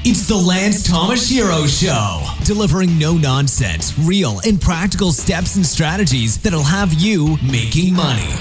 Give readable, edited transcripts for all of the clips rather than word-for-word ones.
It's the Lance Tamashiro Show, delivering no-nonsense, real and practical steps and strategies that'll have you making money.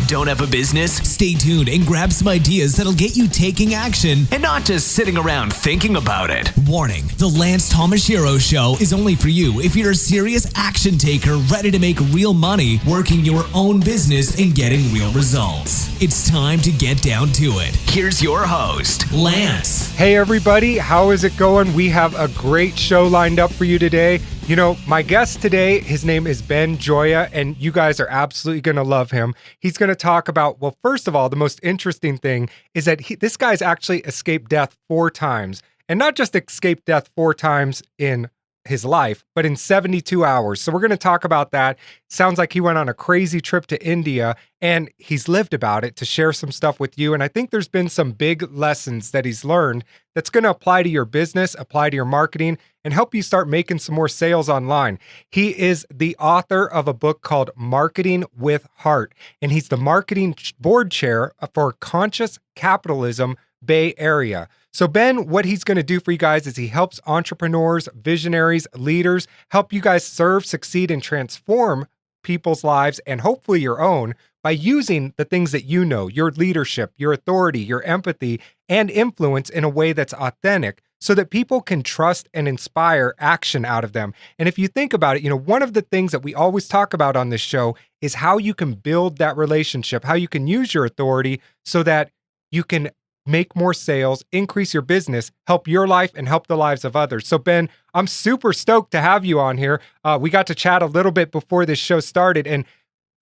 Don't have a business? Stay tuned and grab some ideas that'll get you taking action and not just sitting around thinking about it. Warning, the Lance Tamashiro Show is only for you if you're a serious action taker ready to make real money working your own business and getting real results. It's time to get down to it. Here's your host, Lance. Hey everybody, how is it going? We have a great show lined up for you today. You know, my guest today, his name is Ben Gioia, and you guys are absolutely going to love him. He's going to talk about, well, first of all, the most interesting thing is that this guy's actually escaped death 4 times. And not just escaped death 4 times in his life, but in 72 hours. So we're going to talk about that. Sounds like he went on a crazy trip to India, and he's lived about it to share some stuff with you. And I think there's been some big lessons that he's learned that's going to apply to your business, apply to your marketing, and help you start making some more sales online. He is the author of a book called Marketing with Heart, and he's the marketing board chair for Conscious Capitalism Bay Area. So Ben, what he's going to do for you guys is he helps entrepreneurs, visionaries, leaders, help you guys serve, succeed, and transform people's lives and hopefully your own by using the things that you know, your leadership, your authority, your empathy, and influence in a way that's authentic so that people can trust and inspire action out of them. And if you think about it, you know, one of the things that we always talk about on this show is how you can build that relationship, how you can use your authority so that you can make more sales, increase your business, help your life, and help the lives of others. So Ben, I'm super stoked to have you on here. We got to chat a little bit before this show started, and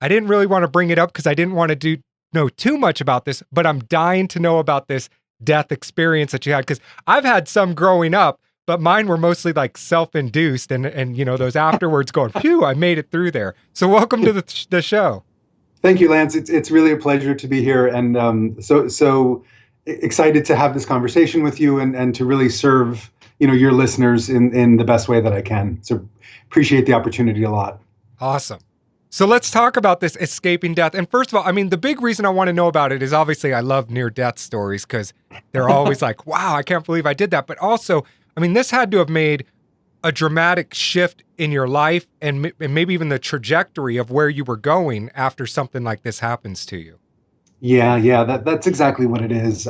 I didn't really want to bring it up because I didn't want to know too much about this, but I'm dying to know about this death experience that you had, because I've had some growing up, but mine were mostly like self-induced and you know, those afterwards going, phew, I made it through there. So welcome to the show. Thank you, Lance. It's really a pleasure to be here, and so excited to have this conversation with you and to really serve, you know, your listeners in the best way that I can. So appreciate the opportunity a lot. Awesome. So let's talk about this escaping death. And first of all, I mean, the big reason I want to know about it is obviously I love near-death stories because they're always like, wow, I can't believe I did that. But also, I mean, this had to have made a dramatic shift in your life and maybe even the trajectory of where you were going after something like this happens to you. Yeah, that's exactly what it is.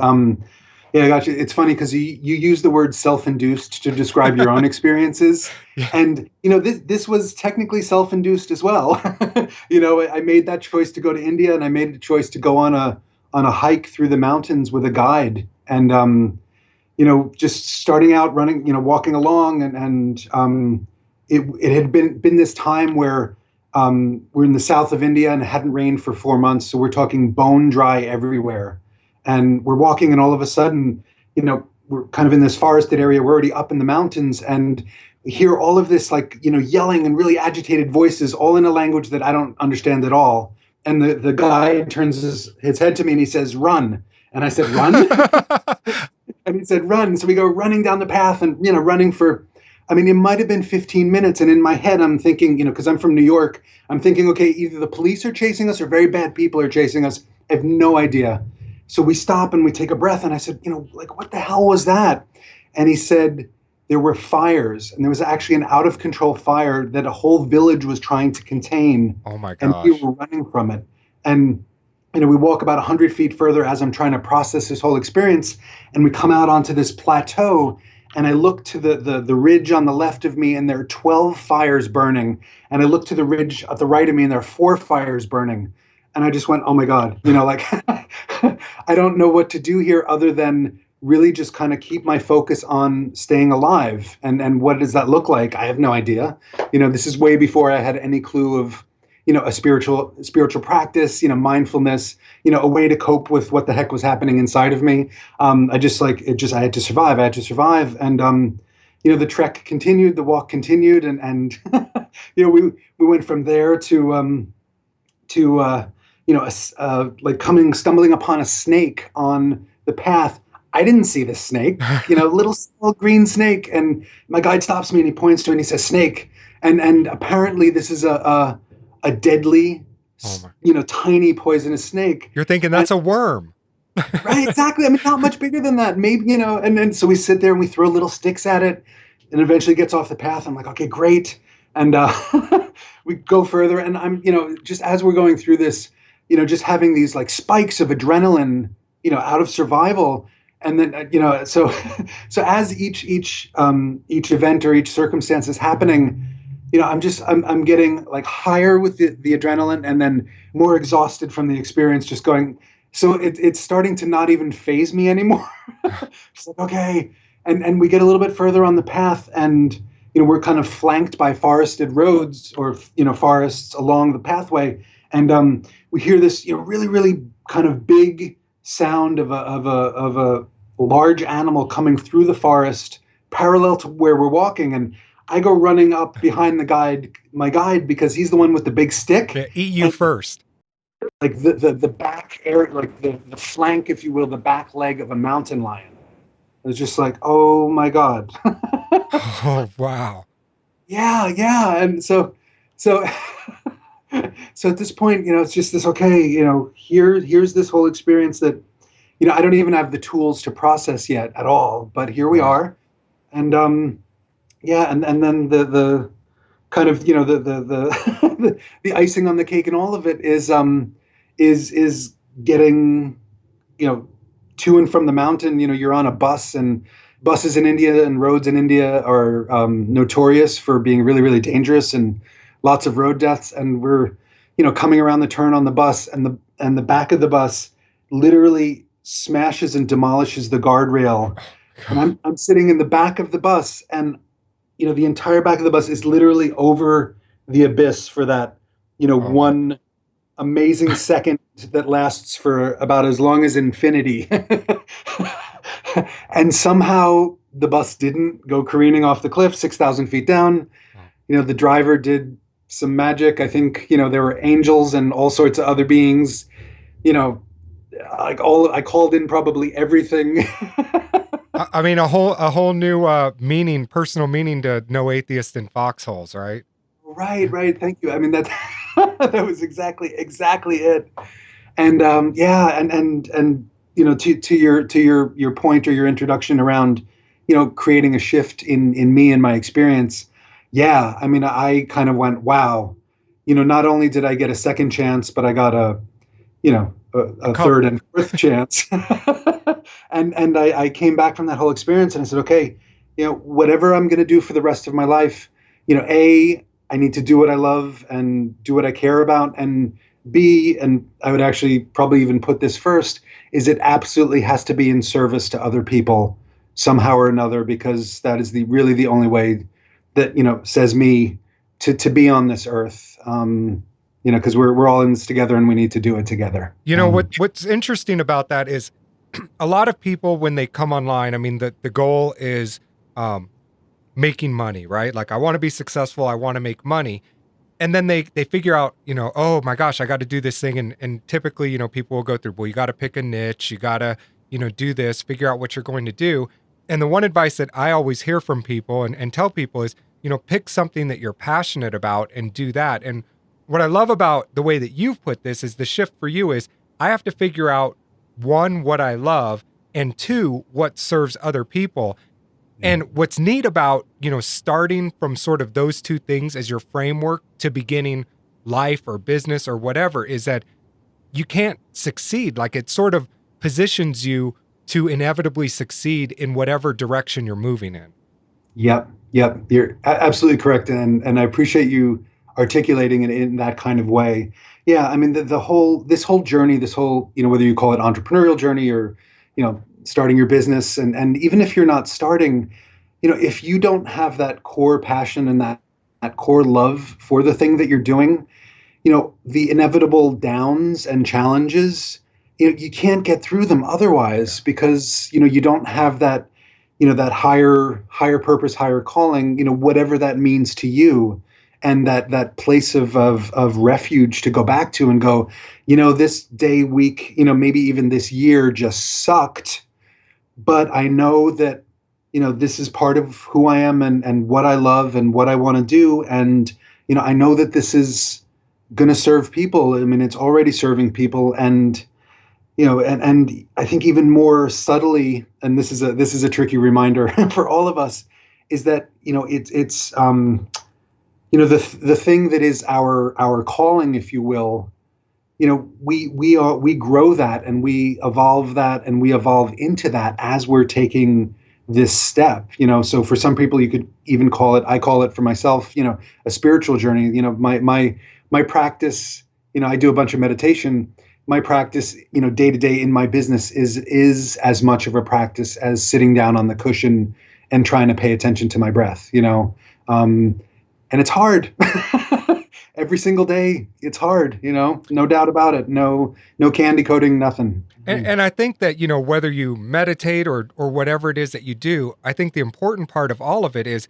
Yeah, I got you. It's funny because you use the word self-induced to describe your own experiences. Yeah. And, you know, this was technically self-induced as well. You know, I made that choice to go to India, and I made the choice to go on a hike through the mountains with a guide. And, you know, just starting out running, you know, walking along and it had been this time where we're in the south of India and it hadn't rained for 4 months. So we're talking bone dry everywhere. And we're walking, and all of a sudden, you know, we're kind of in this forested area. We're already up in the mountains, and we hear all of this, like, you know, yelling and really agitated voices, all in a language that I don't understand at all. And the guy turns his head to me and he says, "Run." And I said, "Run?" And he said, "Run." So we go running down the path and, you know, running for, I mean, it might have been 15 minutes. And in my head, I'm thinking, you know, because I'm from New York, I'm thinking, okay, either the police are chasing us or very bad people are chasing us. I have no idea. So we stop and we take a breath. And I said, you know, like, what the hell was that? And he said, there were fires. And there was actually an out of control fire that a whole village was trying to contain. Oh my gosh. And we were running from it. And, you know, we walk about 100 feet further as I'm trying to process this whole experience. And we come out onto this plateau. And I look to the ridge on the left of me, and there are 12 fires burning. And I look to the ridge at the right of me, and there are 4 fires burning. And I just went, oh my God, you know, like, I don't know what to do here other than really just kind of keep my focus on staying alive. And what does that look like? I have no idea. You know, this is way before I had any clue of, you know, a spiritual practice, you know, mindfulness, you know, a way to cope with what the heck was happening inside of me. I had to survive. And, you know, the trek continued, the walk continued. And you know, we went from there to you know, stumbling upon a snake on the path. I didn't see the snake, you know, little small green snake. And my guide stops me and he points to it and he says, "Snake." And apparently this is a deadly, you know, tiny poisonous snake. You're thinking that's a worm. Right, exactly. I mean, not much bigger than that. Maybe, and then so we sit there and we throw little sticks at it and eventually gets off the path. I'm like, okay, great. And we go further. And I'm, just as we're going through this, just having these like spikes of adrenaline, out of survival. And then, so, so as each event or each circumstance is happening, I'm getting like higher with the adrenaline and then more exhausted from the experience, just going, so it's starting to not even phase me anymore. It's like, okay. And we get a little bit further on the path and, we're kind of flanked by forested roads or, forests along the pathway. And we hear this, really, really kind of big sound of a large animal coming through the forest parallel to where we're walking. And I go running up behind my guide, because he's the one with the big stick. Yeah, eat you first. Like the back area, like the flank, if you will, the back leg of a mountain lion. It was just like, oh my God. Oh, wow. Yeah. And so so at this point, it's just this, okay, here's this whole experience that, I don't even have the tools to process yet at all, but here we are. And yeah, and then the kind of, the icing on the cake and all of it is getting, to and from the mountain. You're on a bus, and buses in India and roads in India are notorious for being really, really dangerous and lots of road deaths. And we're, coming around the turn on the bus, and the back of the bus literally smashes and demolishes the guardrail. And I'm sitting in the back of the bus, and the entire back of the bus is literally over the abyss for that, one amazing second that lasts for about as long as infinity. And somehow the bus didn't go careening off the cliff 6,000 feet down. The driver did some magic. I think, there were angels and all sorts of other beings, I called in probably everything. I mean, a whole new personal meaning to no atheist in foxholes, right? Right. Thank you. I mean, that that was exactly it. And yeah, and to your point or your introduction around, creating a shift in me and my experience. Yeah, I mean, I kind of went, wow. Not only did I get a second chance, but I got a third and fourth chance. And I came back from that whole experience and I said, okay, whatever I'm going to do for the rest of my life, I need to do what I love and do what I care about. And B, and I would actually probably even put this first, is it absolutely has to be in service to other people somehow or another, because that is really the only way that, says me to be on this earth. Because we're all in this together and we need to do it together. What's interesting about that is a lot of people, when they come online, I mean, the goal is making money, right? Like, I want to be successful. I want to make money. And then they figure out, oh my gosh, I got to do this thing. And typically, people will go through, well, you got to pick a niche. You got to, do this, figure out what you're going to do. And the one advice that I always hear from people and tell people is, pick something that you're passionate about and do that. And what I love about the way that you've put this is the shift for you is I have to figure out, one, what I love, and two, what serves other people. And what's neat about, starting from sort of those two things as your framework to beginning life or business or whatever, is that you can't succeed. Like, it sort of positions you to inevitably succeed in whatever direction you're moving in. Yep. You're absolutely correct. And I appreciate you articulating it in that kind of way. Yeah. I mean, this whole journey, whether you call it entrepreneurial journey or, starting your business, and even if you're not starting, if you don't have that core passion and that core love for the thing that you're doing, the inevitable downs and challenges, you can't get through them otherwise, because, you don't have that, that higher purpose, higher calling, whatever that means to you. And that place of refuge to go back to and go, this day, week, maybe even this year just sucked. But I know that, this is part of who I am and what I love and what I want to do. And, I know that this is going to serve people. I mean, it's already serving people. And, and I think even more subtly, and this is a tricky reminder for all of us, is that it's the thing that is our calling, if you will. We grow that and we evolve that and we evolve into that as we're taking this step. So for some people, you could even call it. I call it for myself, a spiritual journey. My practice. I do a bunch of meditation. My practice, day to day in my business is as much of a practice as sitting down on the cushion and trying to pay attention to my breath. And it's hard. Every single day, it's hard. No doubt about it. No candy coating, nothing. And I think that, whether you meditate or whatever it is that you do, I think the important part of all of it is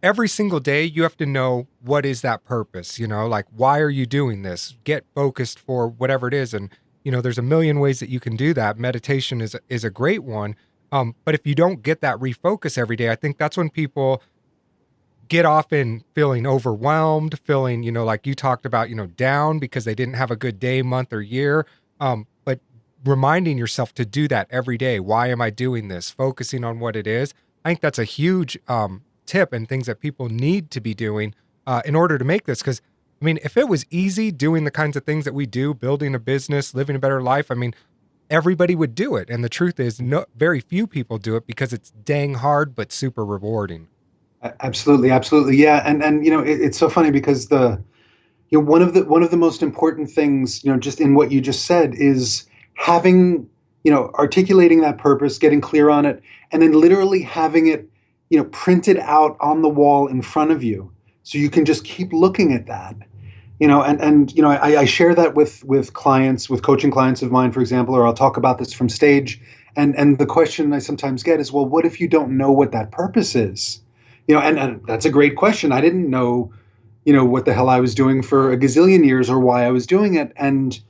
every single day you have to know what is that purpose, like why are you doing this? Get focused for whatever it is. And, there's a million ways that you can do that. Meditation is a great one. But if you don't get that refocus every day, I think that's when people get off in feeling overwhelmed, feeling, like you talked about, down because they didn't have a good day, month, or year. But reminding yourself to do that every day. Why am I doing this? Focusing on what it is. I think that's a huge tip and things that people need to be doing in order to make this. Because, if it was easy doing the kinds of things that we do, building a business, living a better life, everybody would do it. And the truth is, very few people do it because it's dang hard, but super rewarding. Absolutely, absolutely, yeah, and it's so funny because one of the most important things, just in what you just said, is having, articulating that purpose, getting clear on it, and then literally having it, printed out on the wall in front of you, so you can just keep looking at that, I share that with clients, with coaching clients of mine, for example, or I'll talk about this from stage, and the question I sometimes get is, well, what if you don't know what that purpose is? And that's a great question. I didn't know, what the hell I was doing for a gazillion years or why I was doing it. And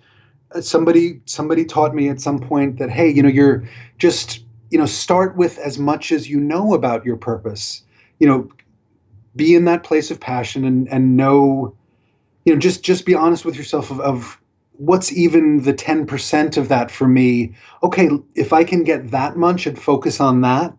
somebody taught me at some point that, hey, you're just, start with as much as you know about your purpose. Be in that place of passion and know, just be honest with yourself of what's even the 10% of that for me. Okay, if I can get that much and focus on that,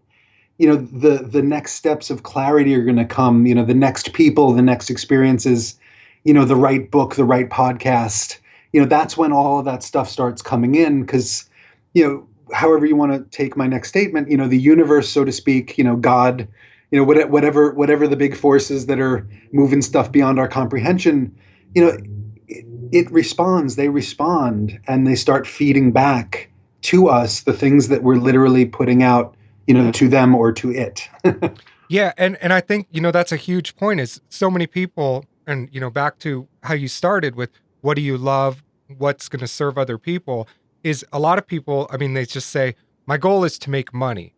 the next steps of clarity are going to come, the next people, the next experiences, the right book, the right podcast, that's when all of that stuff starts coming in. Because, however you want to take my next statement, the universe, so to speak, God, whatever the big forces that are moving stuff beyond our comprehension, it responds, they respond, and they start feeding back to us the things that we're literally putting out, to them or to it. Yeah. And I think, that's a huge point is so many people, and, back to how you started with what do you love, what's going to serve other people, is a lot of people, they just say, my goal is to make money.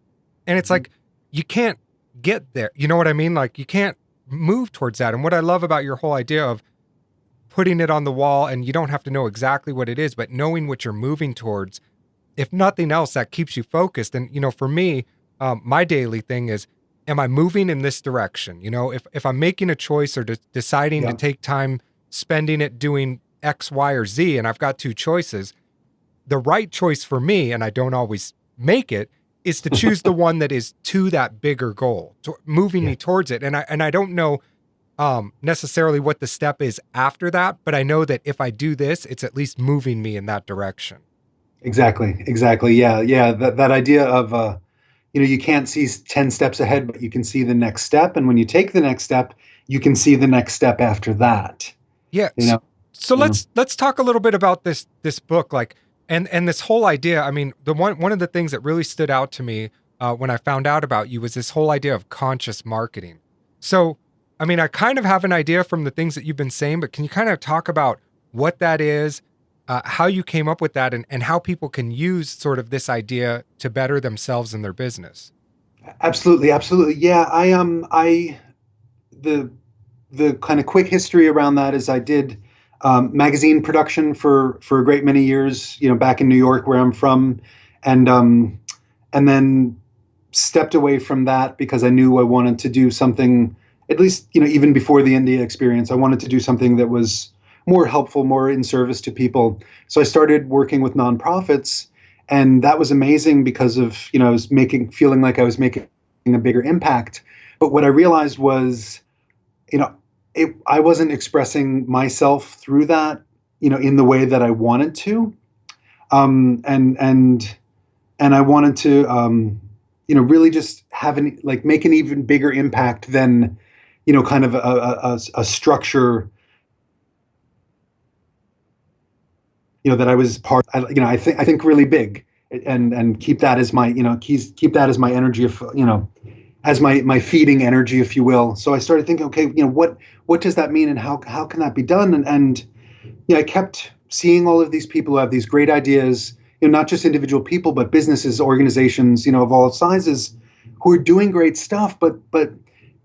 And it's like, you can't get there. You know what I mean? Like you can't move towards that. And what I love about your whole idea of putting it on the wall, and you don't have to know exactly what it is, but knowing what you're moving towards, if nothing else, that keeps you focused. And, for me, my daily thing is, am I moving in this direction? If I'm making a choice or deciding to take time spending it doing X, Y, or Z, and I've got two choices, the right choice for me, and I don't always make it, is to choose the one that is to that bigger goal, moving me towards it. And I don't know necessarily what the step is after that, but I know that if I do this, it's at least moving me in that direction. Exactly. Yeah. That idea of, you can't see 10 steps ahead, but you can see the next step. And when you take the next step, you can see the next step after that. Yeah. So let's talk a little bit about this book, like, and this whole idea. The one of the things that really stood out to me when I found out about you was this whole idea of conscious marketing. So, I kind of have an idea from the things that you've been saying, but can you kind of talk about what that is, how you came up with that, and how people can use sort of this idea to better themselves in their business? Absolutely. Yeah. The kind of quick history around that is I did magazine production for a great many years, back in New York, where I'm from, and then stepped away from that because I knew I wanted to do something, at least, even before the India experience, I wanted to do something that was more helpful, more in service to people. So I started working with nonprofits, And that was amazing because of, I was feeling like I was making a bigger impact. But what I realized was, I wasn't expressing myself through that, in the way that I wanted to. And I wanted to, really just make an even bigger impact than, kind of a structure, that I was part. I think really big, and keep that as my, keep that as my energy of, as my feeding energy, if you will. So I started thinking, okay, what does that mean, and how can that be done? And I kept seeing all of these people who have these great ideas, not just individual people, but businesses, organizations, of all sizes, who are doing great stuff, but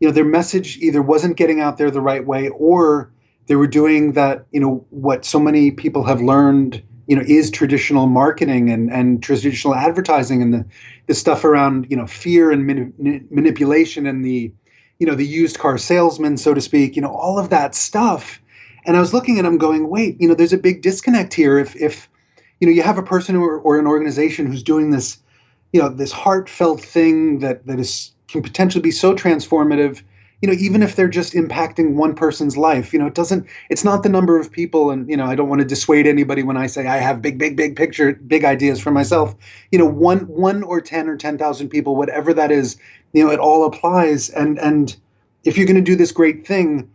their message either wasn't getting out there the right way, or they were doing that, what so many people have learned, is traditional marketing and traditional advertising, and the stuff around, fear and manipulation, and the used car salesman, so to speak, all of that stuff. And I was looking at them going, wait, there's a big disconnect here. If you have a person or an organization who's doing this, this heartfelt thing that can potentially be so transformative, even if they're just impacting one person's life, it's not the number of people. And, I don't want to dissuade anybody when I say I have big ideas for myself, one or 10 or 10,000 people, whatever that is, it all applies. And if you're going to do this great thing,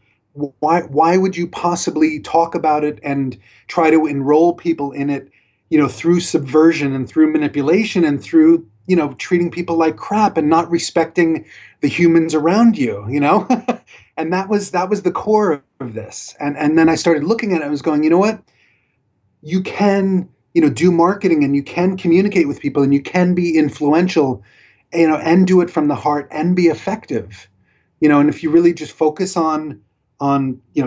why would you possibly talk about it and try to enroll people in it, through subversion and through manipulation and through, treating people like crap and not respecting the humans around you, and that was the core of this. And then I started looking at it. I was going, you know what? You can, do marketing, and you can communicate with people, and you can be influential, and do it from the heart and be effective, and if you really just focus on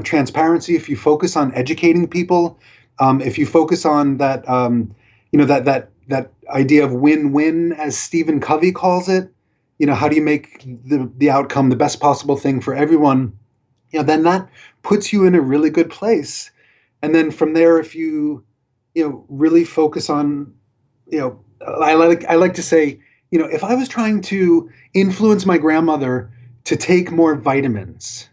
transparency, if you focus on educating people, if you focus on that, that idea of win-win, as Stephen Covey calls it, how do you make the outcome the best possible thing for everyone? Then that puts you in a really good place. And then from there, if you, really focus on, I like to say, if I was trying to influence my grandmother to take more vitamins,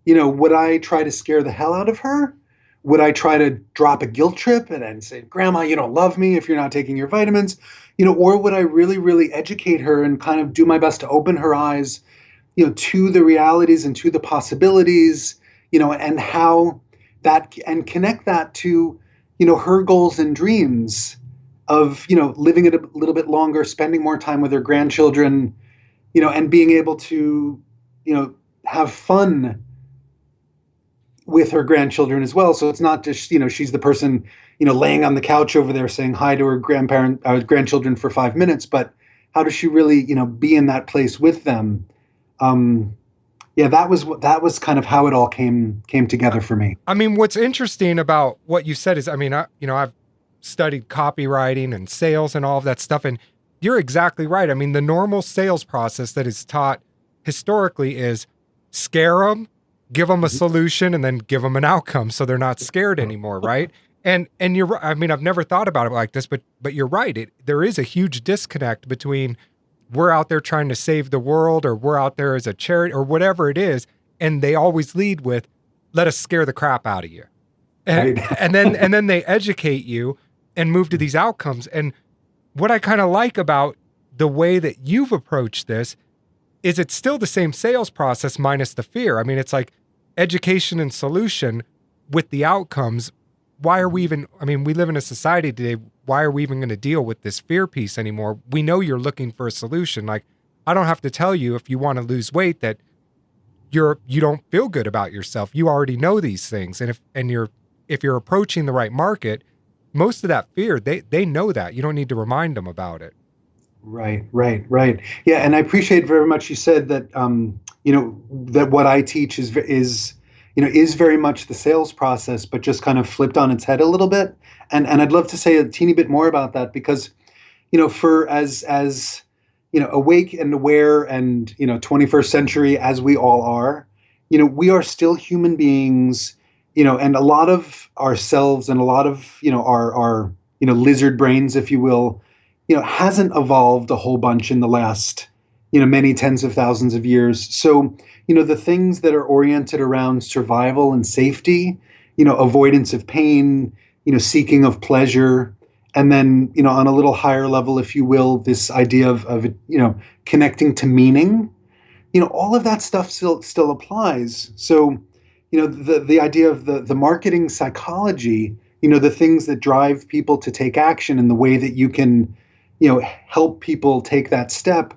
would I try to scare the hell out of her? Would I try to drop a guilt trip and say, Grandma, you don't love me if you're not taking your vitamins? Or would I really, really educate her and kind of do my best to open her eyes, to the realities and to the possibilities, and how that, and connect that to, her goals and dreams of, living it a little bit longer, spending more time with her grandchildren, and being able to, have fun with her grandchildren as well. So it's not just, she's the person, laying on the couch over there saying hi to her grandchildren for 5 minutes, but how does she really, be in that place with them? That was kind of how it all came together for me. I mean, what's interesting about what you said is, I've studied copywriting and sales and all of that stuff, and you're exactly right. I mean, the normal sales process that is taught historically is scare them, give them a solution, and then give them an outcome so they're not scared anymore, right? And you're right. I mean, I've never thought about it like this, but you're right. There is a huge disconnect between we're out there trying to save the world, or we're out there as a charity, or whatever it is, and they always lead with, let us scare the crap out of you. And, Right. and then they educate you and move to these outcomes. And what I kind of like about the way that you've approached this is it's still the same sales process minus the fear. I mean, it's like education and solution with the outcomes. Why are we even, we live in a society today, why are we even going to deal with this fear piece anymore? We know you're looking for a solution. Like, I don't have to tell you, if you want to lose weight, that you don't feel good about yourself. You already know these things. And if you're approaching the right market, most of that fear, they know that. You don't need to remind them about it. Right. Yeah, and I appreciate very much you said that, that what I teach is very much the sales process, but just kind of flipped on its head a little bit. And I'd love to say a teeny bit more about that, because, for as awake and aware and, 21st century as we all are, we are still human beings, and a lot of ourselves and a lot of, our lizard brains, if you will, hasn't evolved a whole bunch in the last, many tens of thousands of years. So, the things that are oriented around survival and safety, avoidance of pain, seeking of pleasure, and then, on a little higher level, if you will, this idea of connecting to meaning, all of that stuff still applies. So, the idea of the marketing psychology, the things that drive people to take action and the way that you can, help people take that step,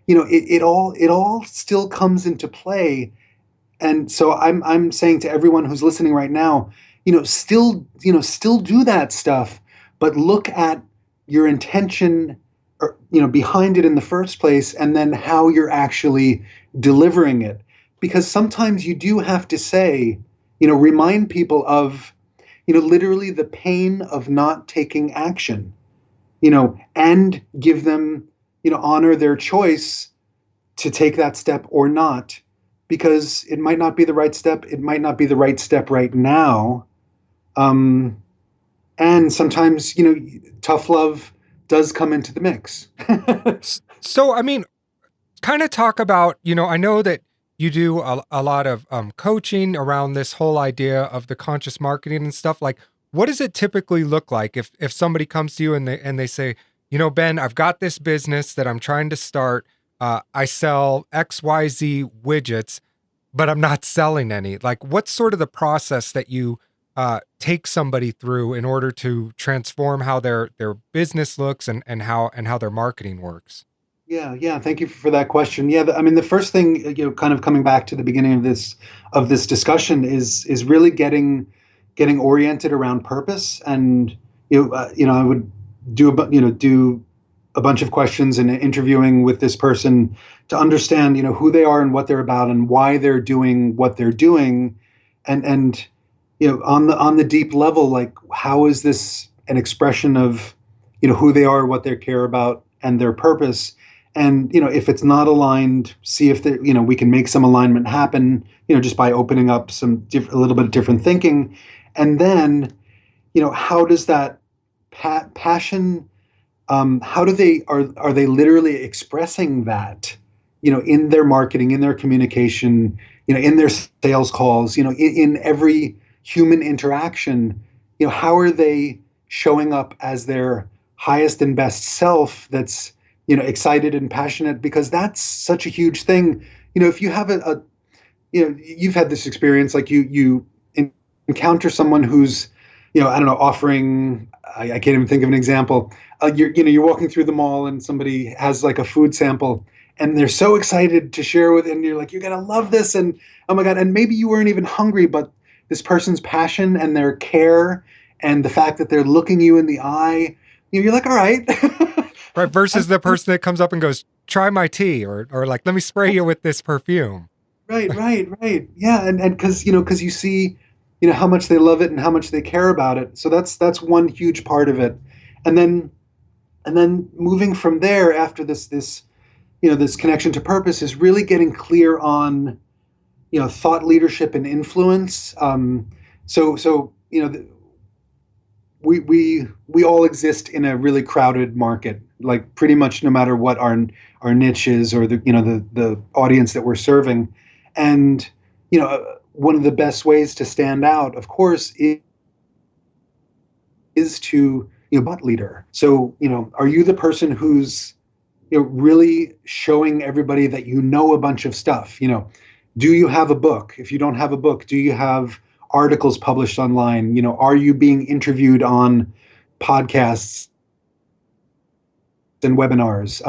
it all still comes into play. And so I'm saying to everyone who's listening right now, still do that stuff, but look at your intention, or, behind it in the first place, and then how you're actually delivering it. Because sometimes you do have to say, remind people of, literally the pain of not taking action, and give them, honor their choice to take that step or not, because it might not be the right step. It might not be the right step right now. And sometimes, tough love does come into the mix. So, I mean, kind of talk about, I know that you do a lot of coaching around this whole idea of the conscious marketing and stuff. Like, what does it typically look like if somebody comes to you and they say, Ben, I've got this business that I'm trying to start. I sell XYZ widgets, but I'm not selling any. Like, what's sort of the process that you take somebody through in order to transform how their business looks and how their marketing works? Yeah. Thank you for that question. Yeah, I mean, the first thing, kind of coming back to the beginning of this discussion is really getting oriented around purpose. And I would do a bunch of questions and interviewing with this person to understand, who they are and what they're about and why they're doing what they're doing, and on the deep level, like, how is this an expression of, who they are, what they care about, and their purpose. And, if it's not aligned, see if we can make some alignment happen, just by opening up a little bit of different thinking. And then, how does that passion, how do are they literally expressing that, in their marketing, in their communication, in their sales calls, in every human interaction, how are they showing up as their highest and best self that's, excited and passionate? Because that's such a huge thing. If you have you've had this experience, like you encounter someone who's, I don't know, offering, I can't even think of an example. You're walking through the mall and somebody has like a food sample and they're so excited to share with, and you're like, you're going to love this. And oh my God. And maybe you weren't even hungry, but this person's passion and their care and the fact that they're looking you in the eye, you're like, all right. Right. Versus the person that comes up and goes, try my tea, or like, let me spray you with this perfume. Right. Yeah. And cause you see, how much they love it and how much they care about it. So that's one huge part of it. And then moving from there, after this connection to purpose, is really getting clear on, thought leadership and influence. So we all exist in a really crowded market, like pretty much no matter what our niche is, or the audience that we're serving. And, one of the best ways to stand out, of course, is to, thought leader. So, are you the person who's, really showing everybody that you know a bunch of stuff? Do you have a book? If you don't have a book, do you have articles published online? Are you being interviewed on podcasts and webinars?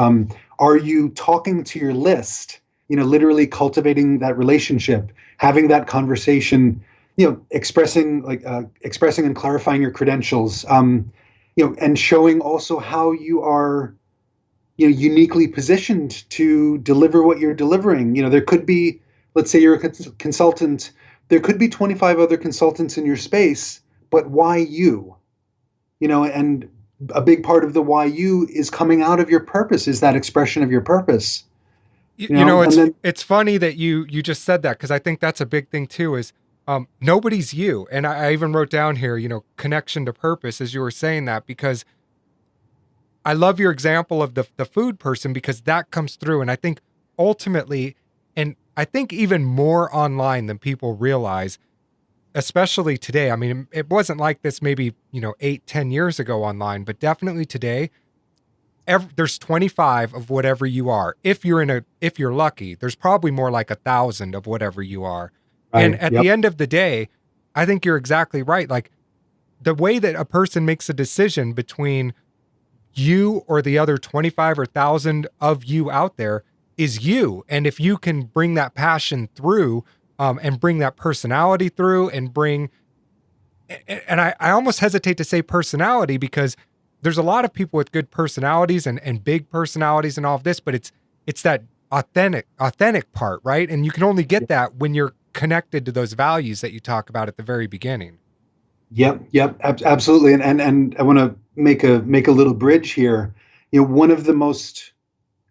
Are you talking to your list? Literally cultivating that relationship, having that conversation, expressing and clarifying your credentials, and showing also how you are, uniquely positioned to deliver what you're delivering. There could be, let's say you're a consultant, there could be 25 other consultants in your space, but why you? And a big part of the why you is coming out of your purpose, is that expression of your purpose. It's funny that you just said that, because I think that's a big thing too, is nobody's you. And I even wrote down here, connection to purpose, as you were saying that, because I love your example of the food person, because that comes through. And I think ultimately, and I think even more online than people realize, especially today. I mean, it wasn't like this maybe, 8, 10 years ago online, but definitely today, there's 25 of whatever you are. If you're lucky, there's probably more like 1,000 of whatever you are. And Right. at Yep. the end of the day, I think you're exactly right. Like, the way that a person makes a decision between you or the other 25 or 1,000 of you out there is you. And if you can bring that passion through, and bring that personality through, and I almost hesitate to say personality, because there's a lot of people with good personalities and big personalities and all of this, but it's that authentic part, right? And you can only get that when you're connected to those values that you talk about at the very beginning. Yep, absolutely. And I want to make a little bridge here. One of the most,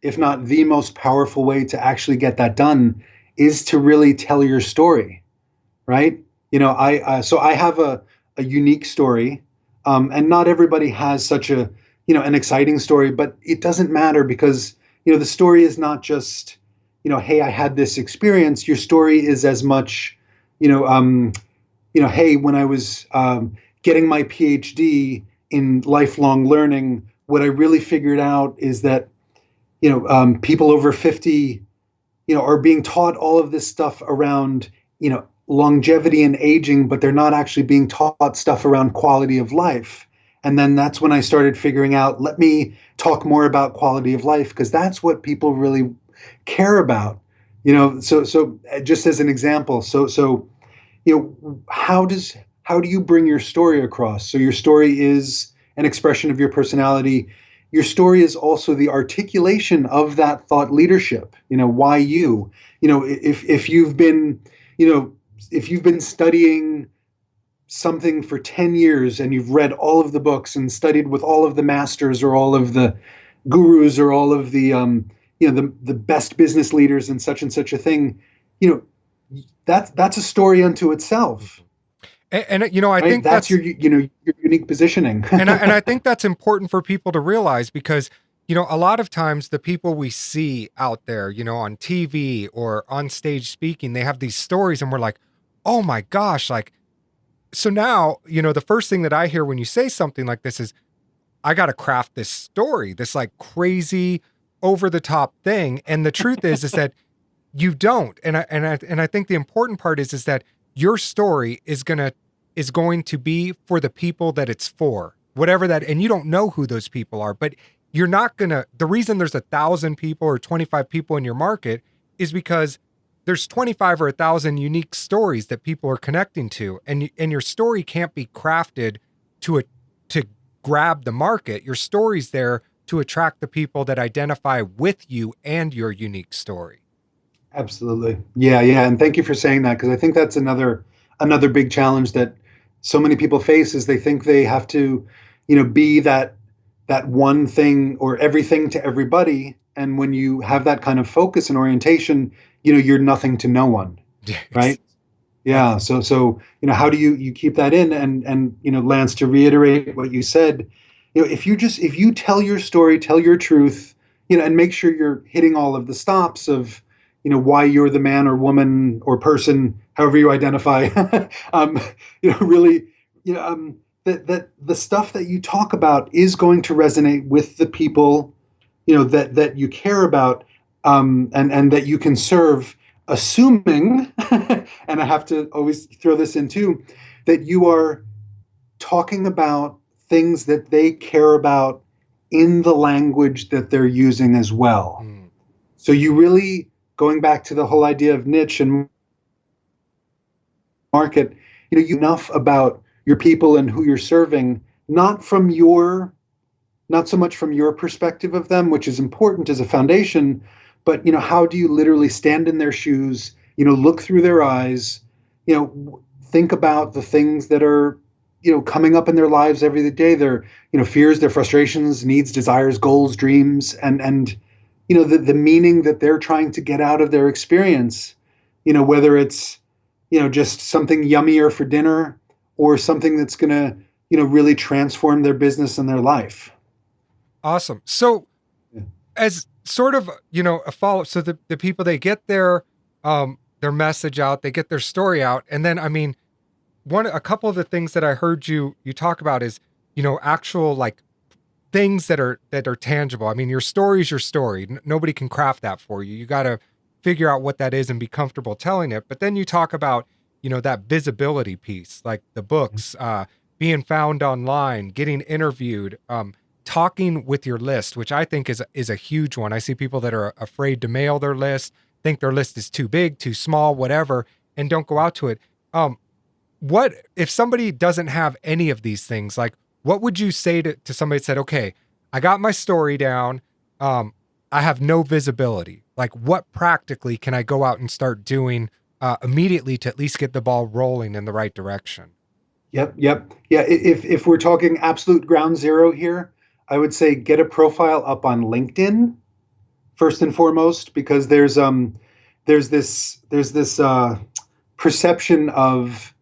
if not the most powerful way to actually get that done is to really tell your story, right? I have a unique story, and not everybody has such an exciting story, but it doesn't matter, because the story is not just hey, I had this experience. Your story is as much you know um, hey, when I was getting my PhD in lifelong learning, what I really figured out is that people over 50 are being taught all of this stuff around longevity and aging, but they're not actually being taught stuff around quality of life. And then that's when I started figuring out, let me talk more about quality of life, because that's what people really care about. So just as an example, so how do you bring your story across? So your story is an expression of your personality. Your story is also the articulation of that thought leadership. Why you? If you've been, if you've been studying something for 10 years and you've read all of the books and studied with all of the masters or all of the gurus or all of the the best business leaders and such a thing, that's a story unto itself. I Right? think That's your your unique positioning. and I think that's important for people to realize, because a lot of times the people we see out there, on TV or on stage speaking, they have these stories, and we're like, oh my gosh, like, so now, the first thing that I hear when you say something like this is, I got to craft this story, this like crazy over the top thing. And the truth is that you don't. And I think the important part is that your story is going to be for the people that it's for, whatever that, and you don't know who those people are, but you're not gonna, the reason there's 1,000 people or 25 people in your market is because there's 25 or 1,000 unique stories that people are connecting to. And your story can't be crafted to grab the market. Your story's there to attract the people that identify with you and your unique story. Absolutely. Yeah, and thank you for saying that, because I think that's another big challenge that so many people face, is they think they have to, be that one thing or everything to everybody. And when you have that kind of focus and orientation, you're nothing to no one, right? Yeah. So how do you keep that in? And Lance, to reiterate what you said, if you tell your story, tell your truth, and make sure you're hitting all of the stops of why you're the man or woman or person, however you identify, really, that the stuff that you talk about is going to resonate with the people, that you care about, and that you can serve, assuming, and I have to always throw this in too, that you are talking about things that they care about in the language that they're using as well. Mm. So you really, going back to the whole idea of niche and market, you enough about your people and who you're serving, not so much from your perspective of them, which is important as a foundation, but how do you literally stand in their shoes, look through their eyes, think about the things that are coming up in their lives every day, their fears, their frustrations, needs, desires, goals, dreams, and the meaning that they're trying to get out of their experience, whether it's just something yummier for dinner or something that's going to really transform their business and their life. Awesome. So Yeah. as sort of, a follow, so the people, they get their message out, they get their story out. And then, I mean, a couple of the things that I heard you talk about is, actual like things that are tangible. I mean, your story is your story. Nobody can craft that for you. You got to figure out what that is and be comfortable telling it. But then you talk about, that visibility piece, like the books, being found online, getting interviewed, talking with your list, which I think is a huge one. I see people that are afraid to mail their list, think their list is too big, too small, whatever, and don't go out to it. What if somebody doesn't have any of these things? Like, what would you say to somebody that said, okay, I got my story down. I have no visibility. Like, what practically can I go out and start doing immediately to at least get the ball rolling in the right direction? Yep, yep. Yeah, if we're talking absolute ground zero here, I would say get a profile up on LinkedIn first and foremost, because there's this perception of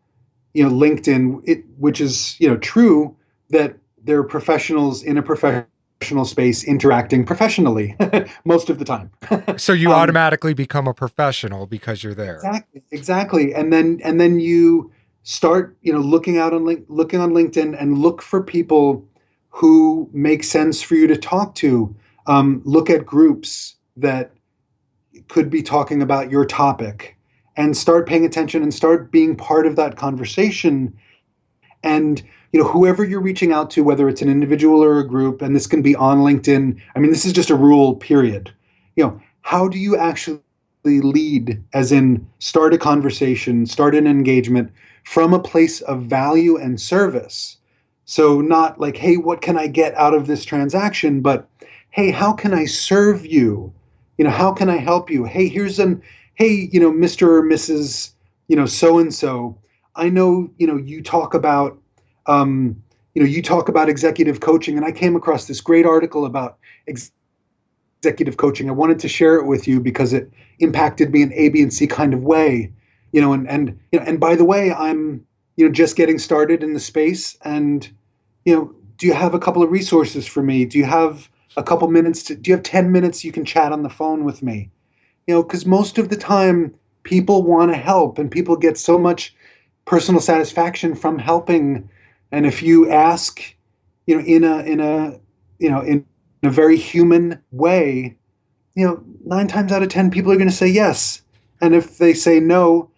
LinkedIn, which is true, that there are professionals in a professional space interacting professionally most of the time. So you automatically become a professional because you're there. Exactly. And then you start, looking on LinkedIn and look for people who make sense for you to talk to. Look at groups that could be talking about your topic, and start paying attention and start being part of that conversation. And whoever you're reaching out to, whether it's an individual or a group, and this can be on LinkedIn. I mean, this is just a rule, period. How do you actually lead, as in start a conversation, start an engagement from a place of value and service? So not like, hey, what can I get out of this transaction? But hey, how can I serve you? How can I help you? Hey, hey, Mr. or Mrs., so and so. I know, you talk about, executive coaching, and I came across this great article about executive coaching. I wanted to share it with you because it impacted me in A, B, and C kind of way. And by the way, I'm, just getting started in the space, and, do you have a couple of resources for me? Do you have a couple minutes do you have 10 minutes you can chat on the phone with me? Because most of the time people want to help, and people get so much personal satisfaction from helping. And if you ask, in a very human way, 9 times out of 10 people are going to say yes. And if they say no,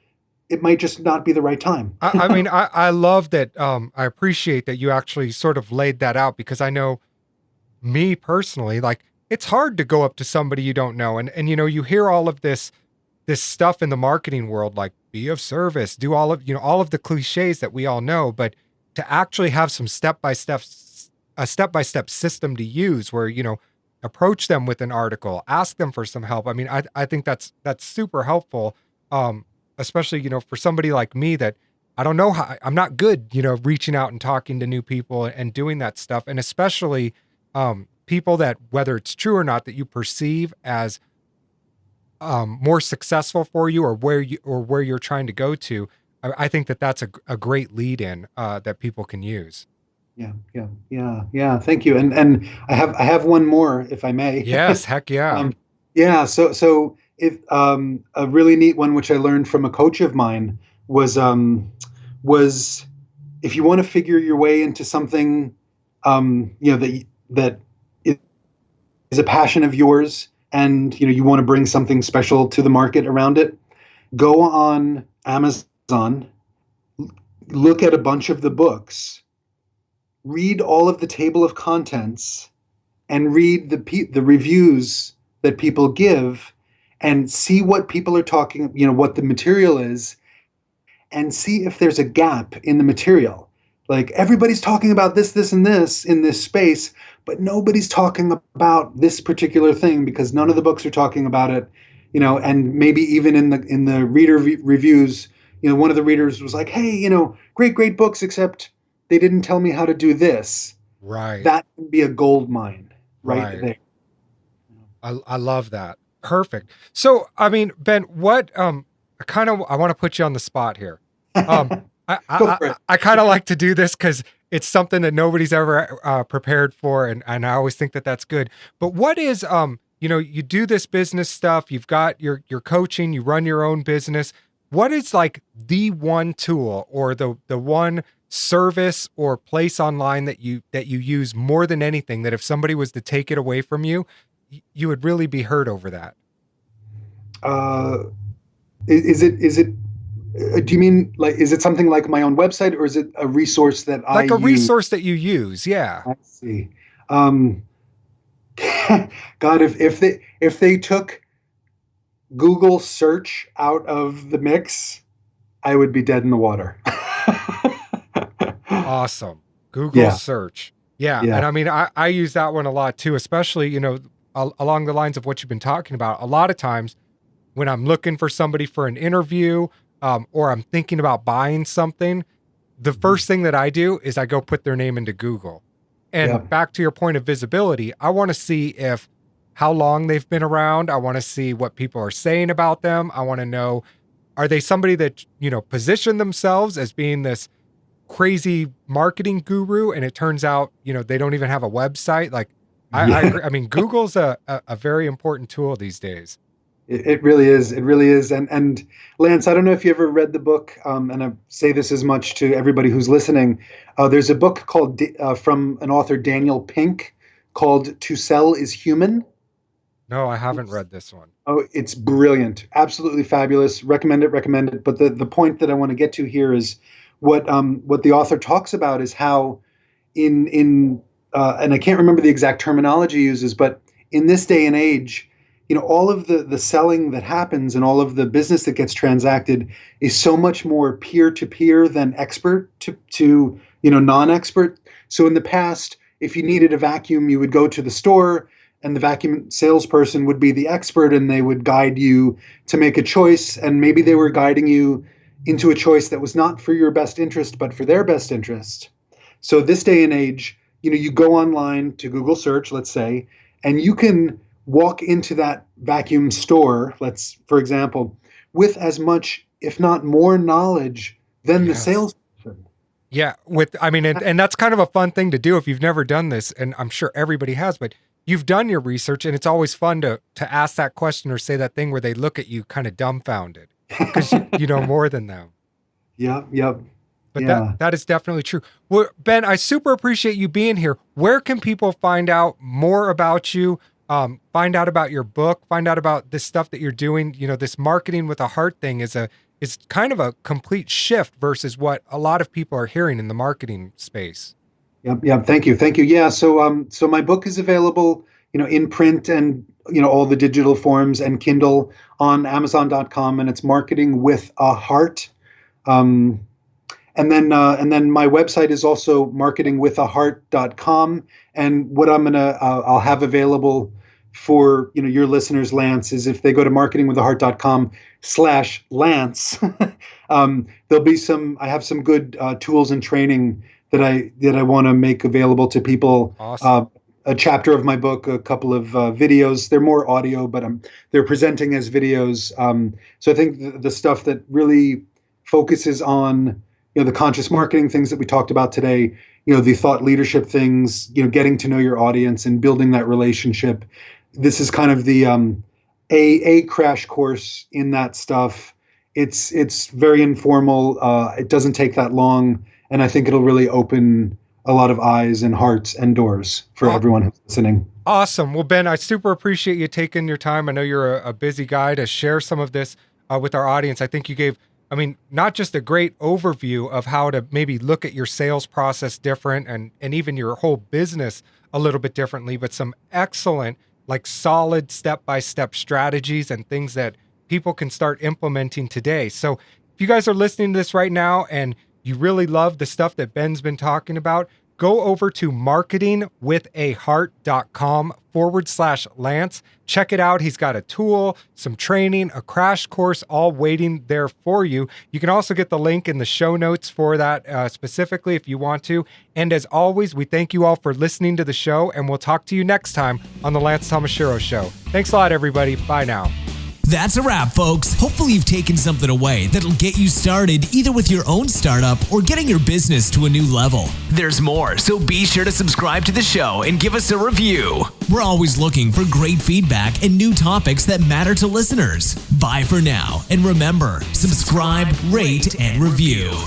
it might just not be the right time. I mean, I love that. I appreciate that you actually sort of laid that out, because I know me personally, like, it's hard to go up to somebody you don't know. And you hear all of this stuff in the marketing world, like be of service, do all of the cliches that we all know, but to actually have some a step-by-step system to use where, approach them with an article, ask them for some help. I mean, I think that's super helpful. Especially, for somebody like me that I don't know how, I'm not good, reaching out and talking to new people and doing that stuff. And especially, people that, whether it's true or not, that you perceive as more successful for you, or where you're trying to go to. I think that's a great lead in that people can use. Yeah. Thank you. And I have one more, if I may. Yes, heck yeah. Yeah. So if a really neat one, which I learned from a coach of mine, was if you want to figure your way into something, that is a passion of yours, and you want to bring something special to the market around it, go on Amazon, look at a bunch of the books, read all of the table of contents, and read the reviews that people give, and see what people are talking, what the material is, and see if there's a gap in the material. Like, everybody's talking about this, and this in this space, but nobody's talking about this particular thing, because none of the books are talking about it. And maybe even in the reader reviews, one of the readers was like, hey, great books, except they didn't tell me how to do this. Right. That can be a gold mine right there. I love that. Perfect. So, I mean, Ben, what, I want to put you on the spot here. I kind of like to do this because It's something that nobody's ever prepared for. And I always think that that's good. But what is, you do this business stuff, you've got your coaching, you run your own business. What is like the one tool or the one service or place online that you use more than anything, that if somebody was to take it away from you, you would really be hurt over that? Is it do you mean like, is it something like my own website, or is it a resource that I Like a use? resource that you use. Yeah. I see. Um, God, if they took Google search out of the mix, I would be dead in the water. Awesome. Google Yeah, search. Yeah. yeah. And I mean, I use that one a lot too, especially, along the lines of what you've been talking about. A lot of times when I'm looking for somebody for an interview, or I'm thinking about buying something, the first thing that I do is I go put their name into Google. Yeah. And back to your point of visibility, I want to see how long they've been around. I want to see what people are saying about them. I want to know, are they somebody that, position themselves as being this crazy marketing guru, and it turns out, they don't even have a website. Like I Yeah. agree. I mean, Google's a very important tool these days. It really is. It really is. And Lance, I don't know if you ever read the book, and I say this as much to everybody who's listening. There's a book called from an author, Daniel Pink, called "To Sell is Human." No, I haven't read this one. Oh, it's brilliant, absolutely fabulous. Recommend it. Recommend it. But the point that I want to get to here is what the author talks about is how in and I can't remember the exact terminology he uses, but in this day and age, all of the selling that happens and all of the business that gets transacted is so much more peer to peer than expert to non-expert. So in the past, if you needed a vacuum, you would go to the store, and the vacuum salesperson would be the expert, and they would guide you to make a choice, and maybe they were guiding you into a choice that was not for your best interest but for their best interest. So this day and age, you go online to Google search, let's say, and you can walk into that vacuum store, for example, with as much, if not more knowledge than the Yes. salesperson. Yeah. And that's kind of a fun thing to do if you've never done this. And I'm sure everybody has, but you've done your research, and it's always fun to ask that question or say that thing where they look at you kind of dumbfounded because you know more than them. Yep. But Yeah. that is definitely true. Well, Ben, I super appreciate you being here. Where can people find out more about you? Find out about your book, find out about this stuff that you're doing. This marketing with a heart thing is kind of a complete shift versus what a lot of people are hearing in the marketing space. Yep. Thank you. Yeah. So my book is available, in print and, all the digital forms and Kindle on Amazon.com, and it's Marketing with a Heart. And then my website is also marketingwithaheart.com. And what I'll have available for your listeners, Lance, is if they go to marketingwithaheart.com/Lance, there'll be I have some good tools and training that I want to make available to people. Awesome. A chapter of my book, a couple of videos. They're more audio, but they're presenting as videos. So I think the stuff that really focuses on the conscious marketing things that we talked about today, the thought leadership things, getting to know your audience and building that relationship. This is kind of the a crash course in that stuff. It's very informal. It doesn't take that long, and I think it'll really open a lot of eyes and hearts and doors for everyone who's listening. Awesome. Well, Ben, I super appreciate you taking your time. I know you're a busy guy, to share some of this with our audience. I think you gave, not just a great overview of how to maybe look at your sales process different and even your whole business a little bit differently, but some excellent, solid step-by-step strategies and things that people can start implementing today. So if you guys are listening to this right now and you really love the stuff that Ben's been talking about, go over to marketingwithaheart.com/Lance. Check it out. He's got a tool, some training, a crash course, all waiting there for you. You can also get the link in the show notes for that specifically if you want to. And as always, we thank you all for listening to the show, and we'll talk to you next time on the Lance Tamashiro Show. Thanks a lot, everybody. Bye now. That's a wrap, folks. Hopefully you've taken something away that'll get you started either with your own startup or getting your business to a new level. There's more, so be sure to subscribe to the show and give us a review. We're always looking for great feedback and new topics that matter to listeners. Bye for now, and remember, subscribe, rate, and review.